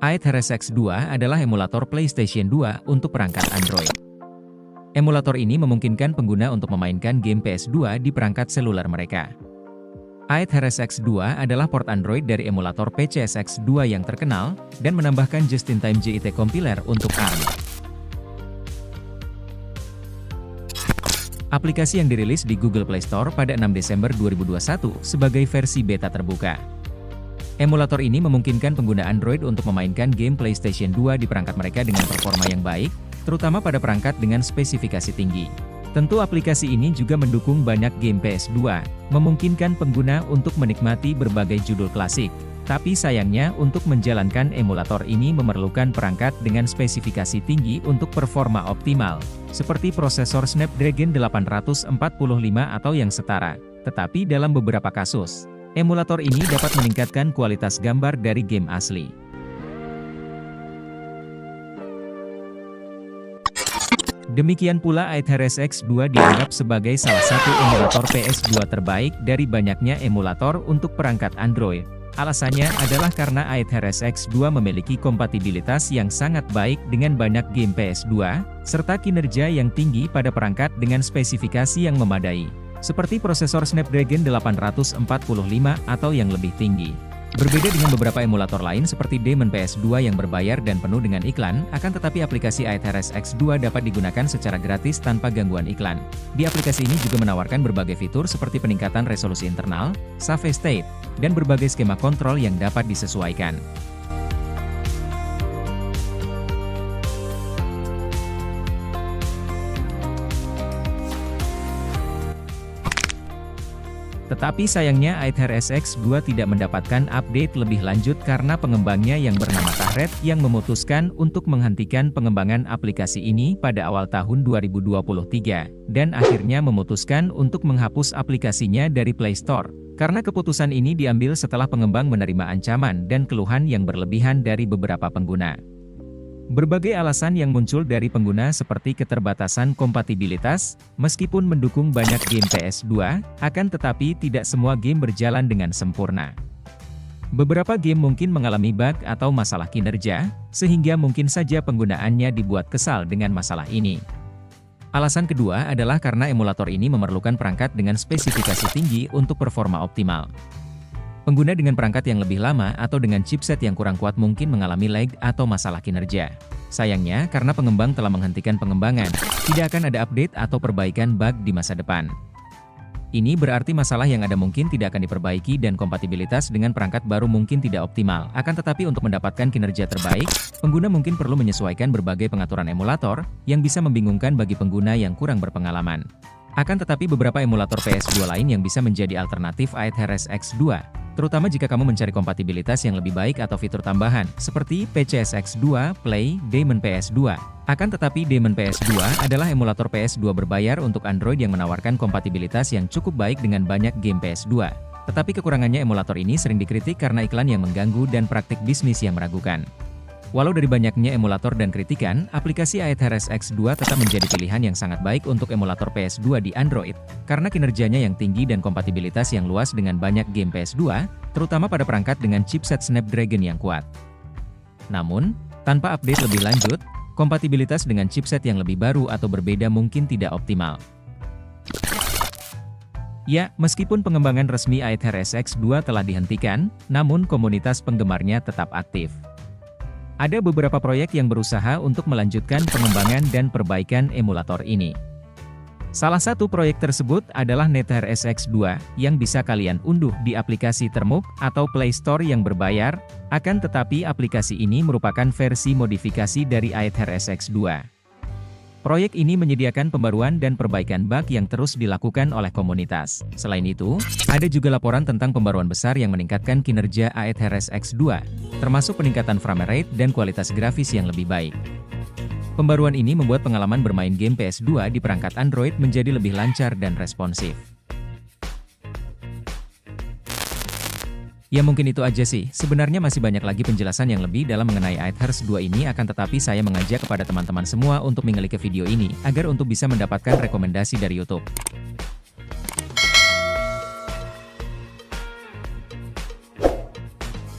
Aetherex X2 adalah emulator PlayStation 2 untuk perangkat Android. Emulator ini memungkinkan pengguna untuk memainkan game PS2 di perangkat seluler mereka. Aetherex X2 adalah port Android dari emulator PCSX2 yang terkenal, dan menambahkan just-in-time JIT compiler untuk ARM. Aplikasi yang dirilis di Google Play Store pada 6 Desember 2021 sebagai versi beta terbuka. Emulator ini memungkinkan pengguna Android untuk memainkan game PlayStation 2 di perangkat mereka dengan performa yang baik, terutama pada perangkat dengan spesifikasi tinggi. Tentu aplikasi ini juga mendukung banyak game PS2, memungkinkan pengguna untuk menikmati berbagai judul klasik. Tapi sayangnya untuk menjalankan emulator ini memerlukan perangkat dengan spesifikasi tinggi untuk performa optimal, seperti prosesor Snapdragon 845 atau yang setara. Tetapi dalam beberapa kasus, emulator ini dapat meningkatkan kualitas gambar dari game asli. Demikian pula Aetherex X2 dianggap sebagai salah satu emulator PS2 terbaik dari banyaknya emulator untuk perangkat Android. Alasannya adalah karena Aetherex X2 memiliki kompatibilitas yang sangat baik dengan banyak game PS2, serta kinerja yang tinggi pada perangkat dengan spesifikasi yang memadai, seperti prosesor Snapdragon 845 atau yang lebih tinggi. Berbeda dengan beberapa emulator lain seperti Demon PS2 yang berbayar dan penuh dengan iklan, akan tetapi aplikasi Aetherex X2 dapat digunakan secara gratis tanpa gangguan iklan. Di aplikasi ini juga menawarkan berbagai fitur seperti peningkatan resolusi internal, save state, dan berbagai skema kontrol yang dapat disesuaikan. Tetapi sayangnya Aetherex X2 tidak mendapatkan update lebih lanjut karena pengembangnya yang bernama Tahred yang memutuskan untuk menghentikan pengembangan aplikasi ini pada awal tahun 2023, dan akhirnya memutuskan untuk menghapus aplikasinya dari Play Store. Karena keputusan ini diambil setelah pengembang menerima ancaman dan keluhan yang berlebihan dari beberapa pengguna. Berbagai alasan yang muncul dari pengguna seperti keterbatasan kompatibilitas, meskipun mendukung banyak game PS2, akan tetapi tidak semua game berjalan dengan sempurna. Beberapa game mungkin mengalami bug atau masalah kinerja, sehingga mungkin saja penggunaannya dibuat kesal dengan masalah ini. Alasan kedua adalah karena emulator ini memerlukan perangkat dengan spesifikasi tinggi untuk performa optimal. Pengguna dengan perangkat yang lebih lama atau dengan chipset yang kurang kuat mungkin mengalami lag atau masalah kinerja. Sayangnya, karena pengembang telah menghentikan pengembangan, tidak akan ada update atau perbaikan bug di masa depan. Ini berarti masalah yang ada mungkin tidak akan diperbaiki dan kompatibilitas dengan perangkat baru mungkin tidak optimal. Akan tetapi untuk mendapatkan kinerja terbaik, pengguna mungkin perlu menyesuaikan berbagai pengaturan emulator, yang bisa membingungkan bagi pengguna yang kurang berpengalaman. Akan tetapi beberapa emulator PS2 lain yang bisa menjadi alternatif Aetherex X2, terutama jika kamu mencari kompatibilitas yang lebih baik atau fitur tambahan, seperti PCSX2, Play, Demon PS2. Akan tetapi Demon PS2 adalah emulator PS2 berbayar untuk Android yang menawarkan kompatibilitas yang cukup baik dengan banyak game PS2. Tetapi kekurangannya emulator ini sering dikritik karena iklan yang mengganggu dan praktik bisnis yang meragukan. Walau dari banyaknya emulator dan kritikan, aplikasi Aetherex X2 tetap menjadi pilihan yang sangat baik untuk emulator PS2 di Android, karena kinerjanya yang tinggi dan kompatibilitas yang luas dengan banyak game PS2, terutama pada perangkat dengan chipset Snapdragon yang kuat. Namun, tanpa update lebih lanjut, kompatibilitas dengan chipset yang lebih baru atau berbeda mungkin tidak optimal. Ya, meskipun pengembangan resmi Aetherex X2 telah dihentikan, namun komunitas penggemarnya tetap aktif. Ada beberapa proyek yang berusaha untuk melanjutkan pengembangan dan perbaikan emulator ini. Salah satu proyek tersebut adalah Aetherex X2, yang bisa kalian unduh di aplikasi Termuk atau Play Store yang berbayar, akan tetapi aplikasi ini merupakan versi modifikasi dari Aetherex X2. Proyek ini menyediakan pembaruan dan perbaikan bug yang terus dilakukan oleh komunitas. Selain itu, ada juga laporan tentang pembaruan besar yang meningkatkan kinerja Aetherex X2, termasuk peningkatan frame rate dan kualitas grafis yang lebih baik. Pembaruan ini membuat pengalaman bermain game PS2 di perangkat Android menjadi lebih lancar dan responsif. Ya mungkin itu aja sih, sebenarnya masih banyak lagi penjelasan yang lebih dalam mengenai Aetherex 2 ini, akan tetapi saya mengajak kepada teman-teman semua untuk mengelik ke video ini, agar untuk bisa mendapatkan rekomendasi dari YouTube.